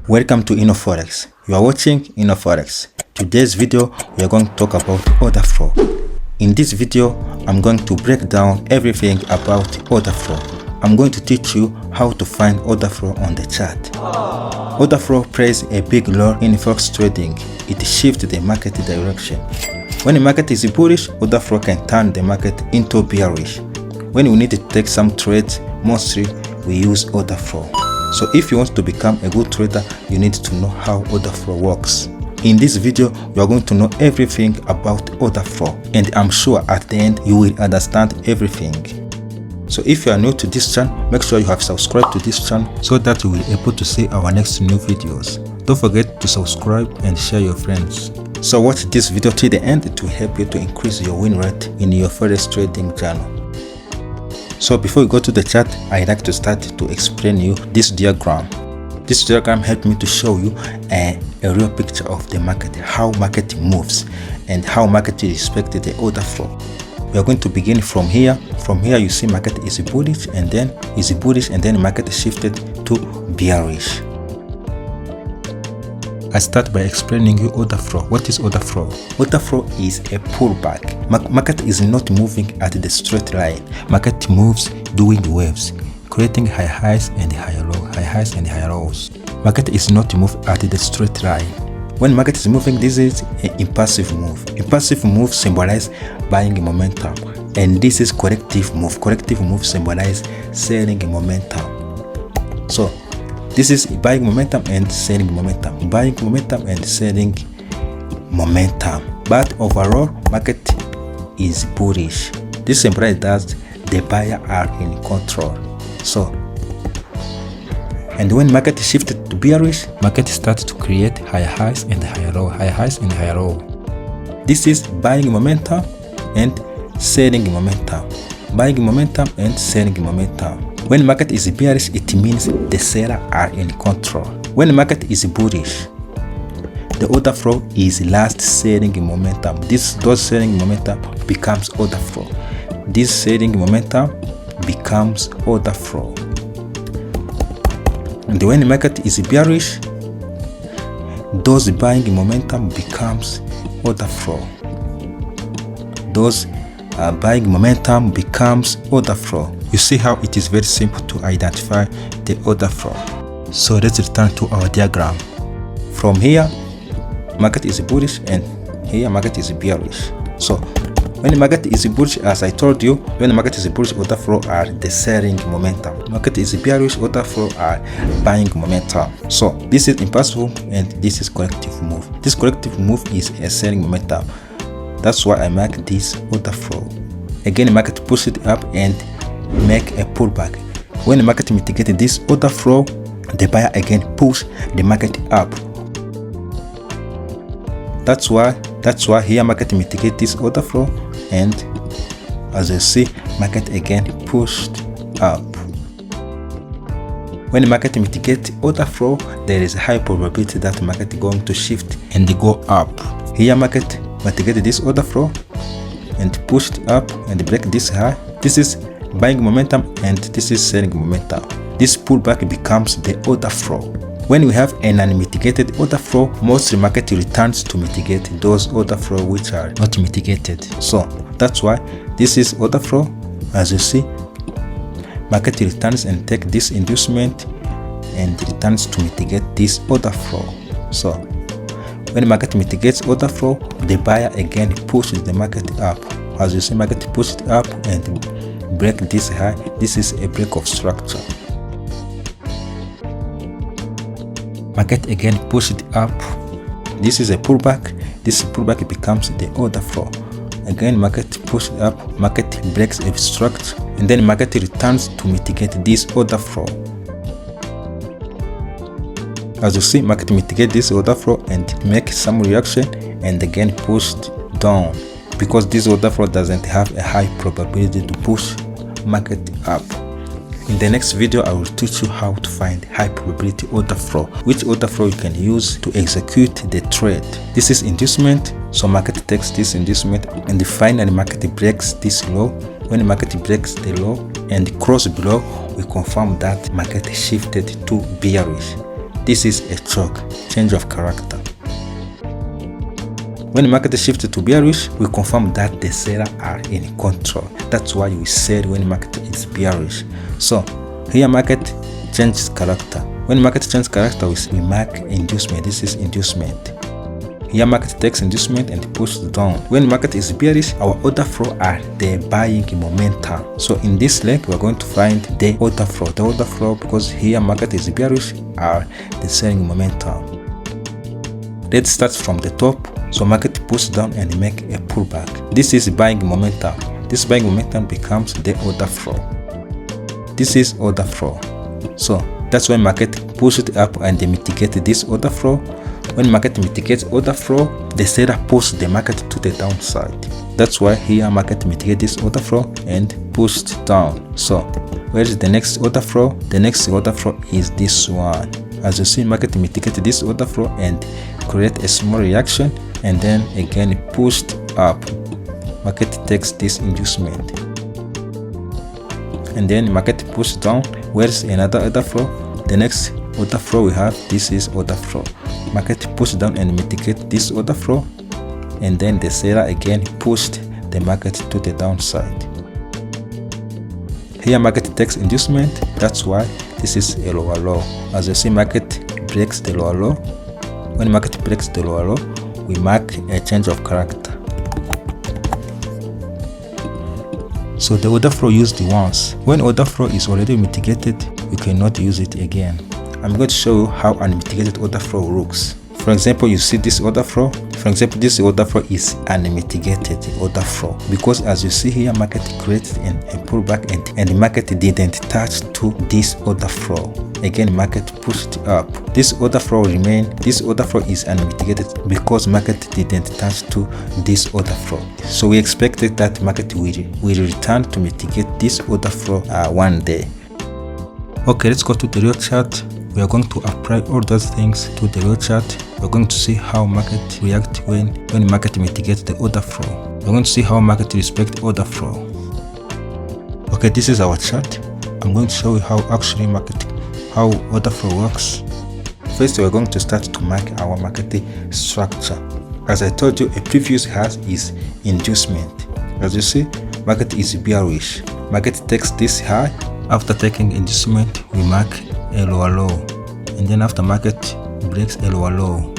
Welcome to INO FOREX. You are watching INO FOREX. Today's video, we are going to talk about order flow. In this video, I'm going to break down everything about order flow. I'm going to teach you how to find order flow on the chart. Order flow plays a big role in forex trading. It shifts the market direction. When the market is bullish, order flow can turn the market into bearish. When we need to take some trades, mostly we use order flow. So if you want to become a good trader, you need to know how order flow works. In this video, you are going to know everything about order flow, and I'm sure at the end you will understand everything. So if you are new to this channel, make sure you have subscribed to this channel so that you will be able to see our next new videos. Don't forget to subscribe and share your friends. So watch this video till the end to help you to increase your win rate in your forex trading journey. So before we go to the chart, I'd like to start to explain you this diagram. This diagram helped me to show you a real picture of the market, how market moves and how market respects the order flow. We are going to begin from here. From here you see market is bullish and then market shifted to bearish. I start by explaining you order flow. What is order flow? Order flow is a pullback. Market is not moving at the straight line. Market moves doing waves, creating high highs and high lows, high highs and high lows. Market is not moving at the straight line. When market is moving, this is an impulsive move. Impulsive move symbolize buying momentum, and this is corrective move. Corrective move symbolize selling momentum. So this is buying momentum and selling momentum, buying momentum and selling momentum. But overall, market is bullish. This symbolizes that the buyer are in control. So, and when market shifted to bearish, market starts to create high highs and high low, high highs and high low. This is buying momentum and selling momentum, buying momentum and selling momentum. When market is bearish, it means the seller are in control. When the market is bullish, the order flow is last selling momentum. Those selling momentum becomes order flow. This selling momentum becomes order flow. And when the market is bearish, those buying momentum becomes order flow. Those buying momentum becomes order flow. You see how it is very simple to identify the order flow. So let's return to our diagram. From here, market is bullish and here market is bearish. So when the market is bullish, as I told you, when the market is bullish, order flow are the selling momentum. Market is bearish, order flow are buying momentum. So this is impulsive and this is corrective move. This corrective move is a selling momentum. That's why I mark this order flow. Again, the market push it up and make a pullback. When the market mitigated this order flow, the buyer again push the market up. That's why here market mitigate this order flow, and as you see, market again pushed up. When the market mitigate order flow, there is a high probability that the market is going to shift and go up. Here market mitigated this order flow and pushed up and break this high. This is buying momentum and this is selling momentum. This pullback becomes the order flow. When we have an unmitigated order flow, most market returns to mitigate those order flow which are not mitigated. So that's why this is order flow. As you see, market returns and take this inducement and returns to mitigate this order flow. So when the market mitigates order flow, the buyer again pushes the market up. As you see, market pushed up and break this high. This is a break of structure. Market again pushed up. This is a pullback. This pullback becomes the order flow. Again, market pushed up, market breaks a structure, and then market returns to mitigate this order flow. As you see, market mitigate this order flow and make some reaction and again pushed down, because this order flow doesn't have a high probability to push market up. In the next video, I will teach you how to find high probability order flow, which order flow you can use to execute the trade. This is inducement, so market takes this inducement and finally market breaks this low. When the market breaks the low and cross below, we confirm that market shifted to bearish. this is a choke, change of character. When the market shifted to bearish, we confirm that the sellers are in control. That's why we said when the market is bearish. So here market changes character. When market changes character, we mark inducement. This is inducement. Here market takes inducement and pushes down. When market is bearish, our order flow are the buying momentum. So in this leg, we are going to find the order flow. The order flow, because here market is bearish, are the selling momentum. Let's start from the top. So market pushes down and make a pullback. This is buying momentum. This buying momentum becomes the order flow. This is order flow. So that's why market pushes it up and they mitigate this order flow. When market mitigates order flow, the seller pushes the market to the downside. That's why here market mitigates this order flow and pushed down. So where is the next order flow? The next order flow is this one. As you see, market mitigated this order flow and create a small reaction, and then again pushed up. Market takes this inducement, and then market pushed down. Where is another order flow? The next order flow we have, this is order flow. Market pushed down and mitigate this order flow, and then the seller again pushed the market to the downside. Here market takes inducement. That's why this is a lower low. As you see, market breaks the lower low. When market breaks the lower low, we mark a change of character. So the order flow used once. When order flow is already mitigated, we cannot use it again. I'm going to show you how unmitigated order flow looks. For example, you see this order flow. For example, this order flow is unmitigated order flow, because as you see here, market created a pullback and the market didn't touch to this order flow. Again, market pushed up. This order flow remain. This order flow is unmitigated because market didn't touch to this order flow. So we expected that market will return to mitigate this order flow one day. Okay, let's go to the real chart. We are going to apply all those things to the real chart. We're going to see how market react when market mitigates the order flow. We're going to see how market respect order flow. Okay, this is our chart. I'm going to show you how order flow works. First, we're going to start to mark our market structure. As I told you, a previous high is inducement. As you see, market is bearish. Market takes this high. After taking inducement, we mark a lower low, and then after market breaks a lower low,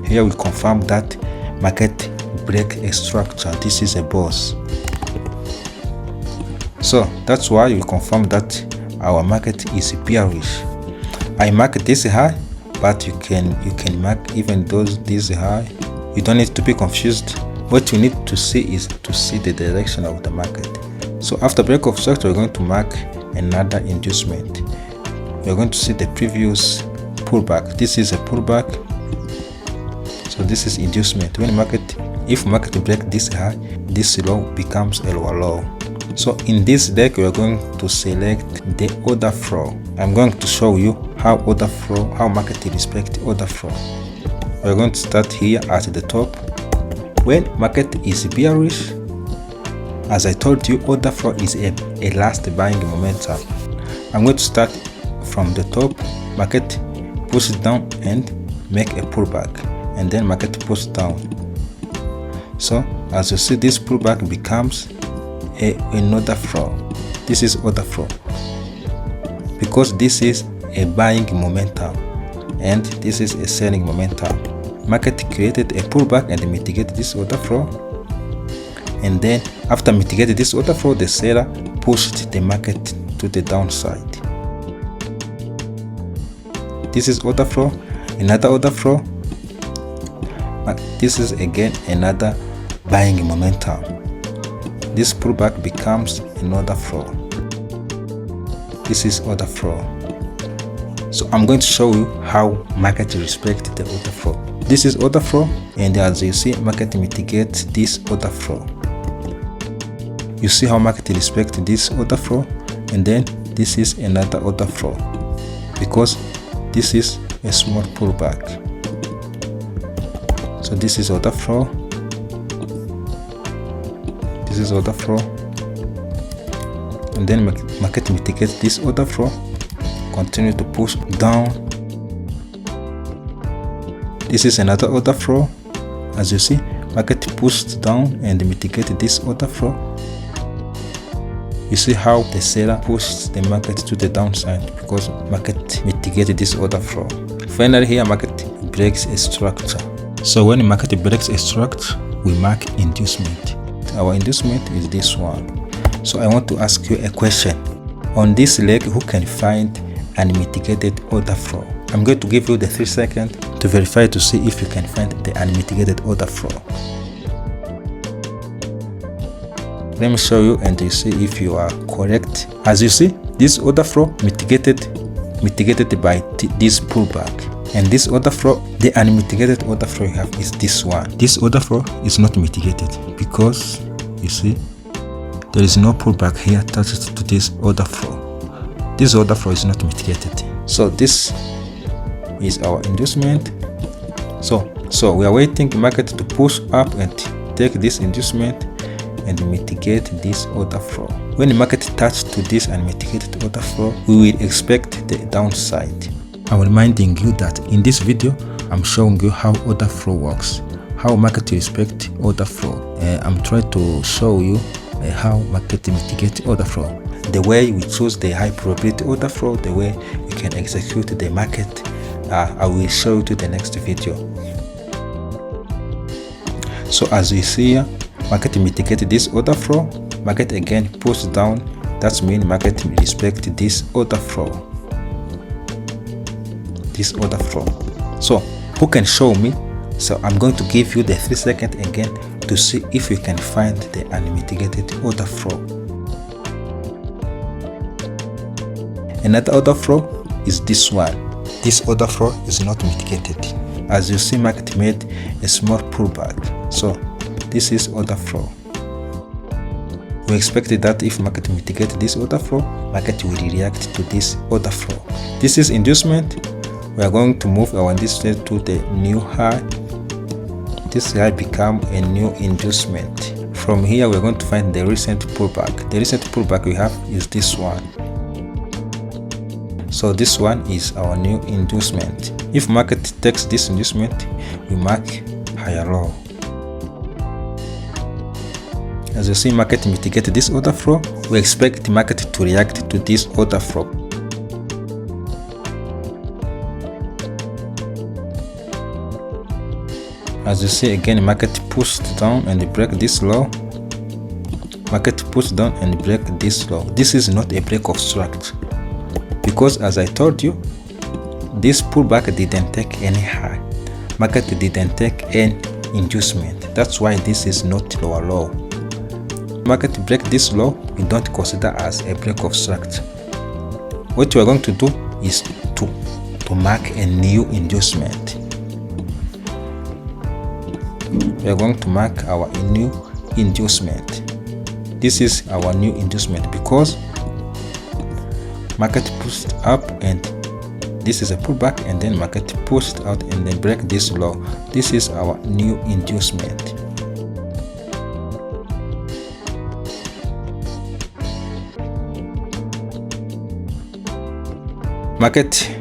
here we confirm that market break a structure. This is a boss. So that's why we confirm that our market is bearish. I mark this high, but you can mark even this high. You don't need to be confused. What you need to see is to see the direction of the market. So after break of structure, we're going to mark another inducement. We're going to see the previous pullback. This is a pullback. So this is inducement. If market break this high, this low becomes a lower low. So in this deck, we are going to select the order flow. I'm going to show you how market respect order flow. We're going to start here at the top. When market is bearish, as I told you, order flow is a last buying momentum. I'm going to start from the top. Market pushes down and make a pullback, and then market pushes down. So as you see, this pullback becomes an order flow. This is order flow because this is a buying momentum and this is a selling momentum. Market created a pullback and mitigated this order flow, and then after mitigating this order flow, the seller pushed the market to the downside. This is order flow, another order flow. This is again another buying momentum. This pullback becomes an order flow. This is order flow. So I'm going to show you how market respects the order flow. This is order flow, and as you see, market mitigates this order flow. You see how market respects this order flow, and then this is another order flow because this is a small pullback. So this is order flow. This is order flow, and then market mitigates this order flow, continue to push down, This is another order flow. As you see, market pushed down and mitigated this order flow. You see how the seller pushed the market to the downside because market mitigated this order flow. Finally here, market breaks a structure. So when market breaks a structure, we mark inducement. Our inducement is this one. So I want to ask you a question. On this leg, who can find unmitigated order flow? I'm going to give you the 3 seconds to verify to see if you can find the unmitigated order flow. Let me show you and you see if you are correct. As you see, this order flow mitigated by this pullback. And this order flow, the unmitigated order flow you have is this one. This order flow is not mitigated because you see there is no pullback here attached to this order flow. This order flow is not mitigated. So this is our inducement. So we are waiting market to push up and take this inducement and mitigate this order flow. When the market touches to this unmitigated order flow, we will expect the downside. I'm reminding you that in this video, I'm showing you how order flow works, how market respect order flow. I'm trying to show you how market mitigate order flow. The way we choose the high probability order flow, the way you can execute the market, I will show you to the next video. So as you see here, market mitigate this order flow, market again push down. That means market respect this order flow. This order flow. So who can show me? So I'm going to give you the 3 seconds again to see if you can find the unmitigated order flow. Another order flow is this one. This order flow is not mitigated. As you see, market made a small pullback. So this is order flow. We expected that if market mitigate this order flow, market will react to this order flow. This is inducement. We are going to move our inducement to the new high. This high become a new inducement. From here, we are going to find the recent pullback. The recent pullback we have is this one. So this one is our new inducement. If market takes this inducement, we mark higher low. As you see, market mitigate this order flow. We expect the market to react to this order flow. As you see again, market pushed down and break this low. Market pushed down and break this low. This is not a break of structure because, as I told you, this pullback didn't take any high. Market didn't take any inducement. That's why this is not lower low. Market break this low, we don't consider as a break of structure. What we are going to do is to mark a new inducement. We are going to mark our new inducement. This is our new inducement because market pushed up and this is a pullback, and then market pushed out and then break this low. This is our new inducement. Market,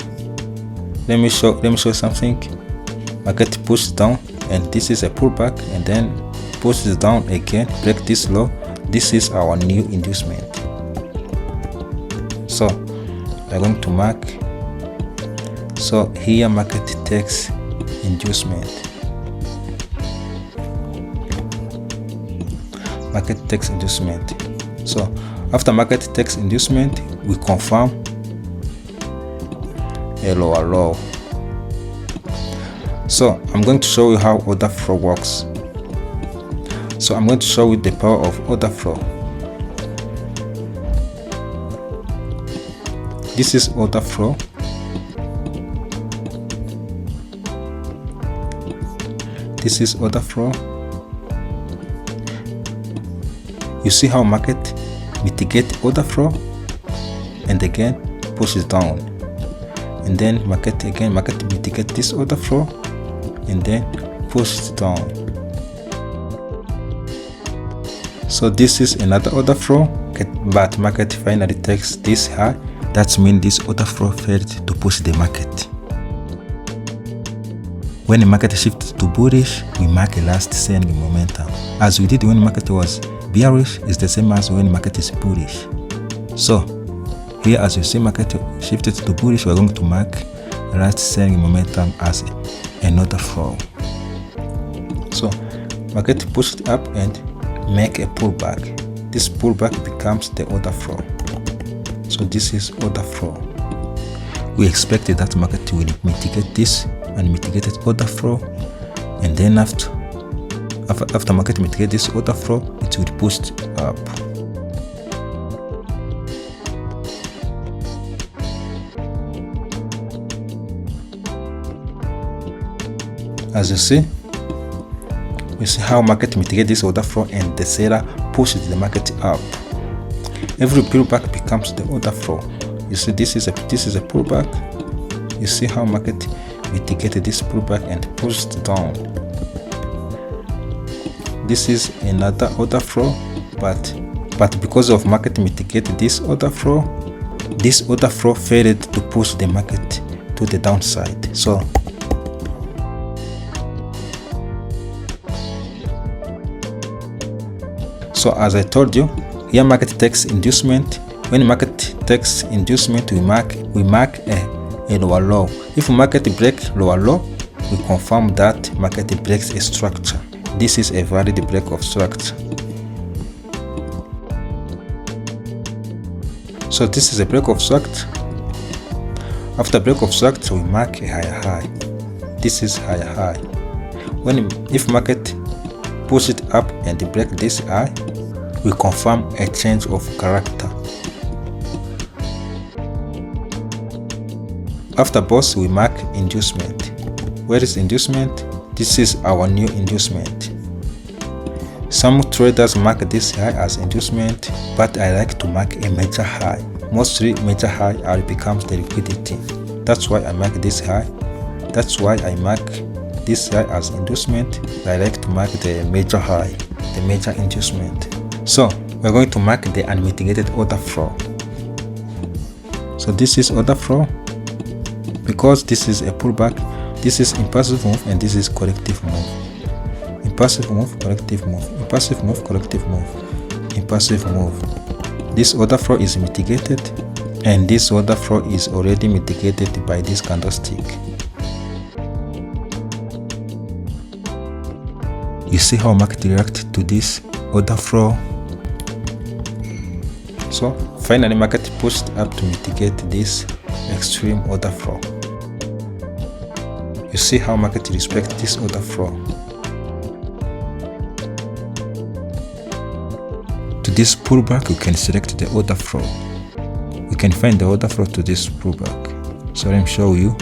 let me show something. Market pushed down and this is a pullback, and then pushes down again, break this low. This is our new inducement. So we're going to mark. So here market takes inducement. Market takes inducement. So after market takes inducement, we confirm a lower low. So I'm going to show you how order flow works. So I'm going to show you the power of order flow. This is order flow. This is order flow. You see how market mitigate order flow and again pushes down, and then market mitigate this order flow and then pushes down. So this is another order flow, but market finally takes this high. That means this order flow failed to push the market. When the market shifts to bullish, we mark a last selling momentum. As we did when the market was bearish, it's the same as when the market is bullish. So here, as you see, market shifted to bullish, we're going to mark last selling momentum as another floor. So market pushed up and make a pullback. This pullback becomes the order flow. So this is order flow. We expected that market will mitigate this and mitigated order flow, and then after market mitigate this order flow, it will push up. As you see, we see how market mitigate this order flow and the seller pushes the market up. Every pullback becomes the order flow. You see, this is a pullback. You see how market mitigated this pullback and pushed down. This is another order flow, but because of market mitigated this order flow failed to push the market to the downside. So as I told you, here market takes inducement. When market takes inducement, we mark a lower low. If market breaks lower low, we confirm that market breaks a structure. This is a valid break of structure. So this is a break of structure. After break of structure, we mark a higher high. This is higher high. If market push it up and break this high, we confirm a change of character. After both, we mark inducement. Where is inducement? This is our new inducement. Some traders mark this high as inducement, but I like to mark a major high. Mostly major high becomes the liquidity. That's why I mark this high. That's why I mark this high as inducement. I like to mark the major high, the major inducement. So we're going to mark the unmitigated order flow. So this is order flow. Because this is a pullback, this is impulsive move and this is corrective move. Impulsive move, corrective move, impulsive move, corrective move, impulsive move. This order flow is mitigated, and this order flow is already mitigated by this candlestick. You see how market reacted to this order flow. So finally market pushed up to mitigate this extreme order flow. You see how market respects this order flow. To this pullback, you can select the order flow. You can find the order flow to this pullback. So let me show you.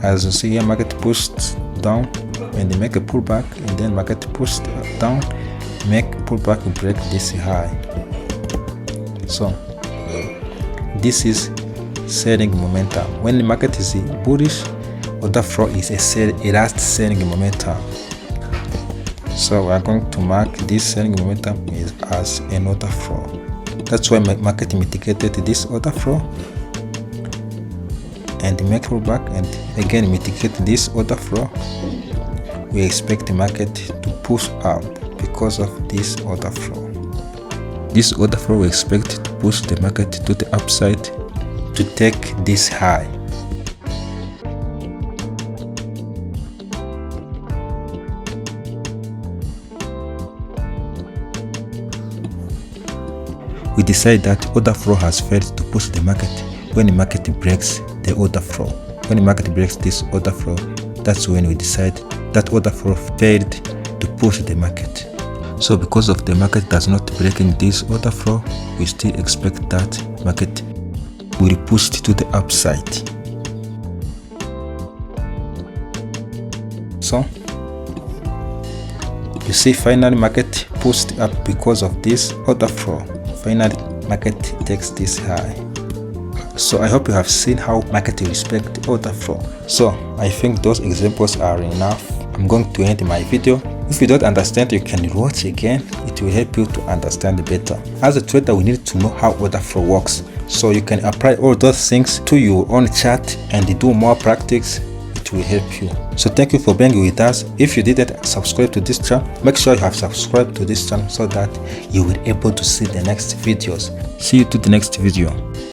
As you see here, market pushed down and they make a pullback, and then market pushed down, make pullback, break this high. So this is selling momentum. When the market is bullish, order flow is a last selling momentum. So we are going to mark this selling momentum as an order flow. That's why my market mitigated this order flow and make pullback and again mitigate this order flow. We expect the market to push up because of this order flow. This order flow we expect to push the market to the upside to take this high. We decide that order flow has failed to push the market when the market breaks the order flow. When the market breaks this order flow, that's when we decide that order flow failed to push the market. So because of the market does not breaking this order flow, we still expect that market will push to the upside. So you see finally market pushed up because of this order flow. Finally market takes this high. So I hope you have seen how market respect order flow. So I think those examples are enough. I'm going to end my video. If you don't understand, you can watch again. It will help you to understand better. As a trader, we need to know how order flow works, so you can apply all those things to your own chart and do more practice. It will help you. So thank you for being with us. If you didn't subscribe to this channel, make sure you have subscribed to this channel so that you will be able to see the next videos. See you to the next video.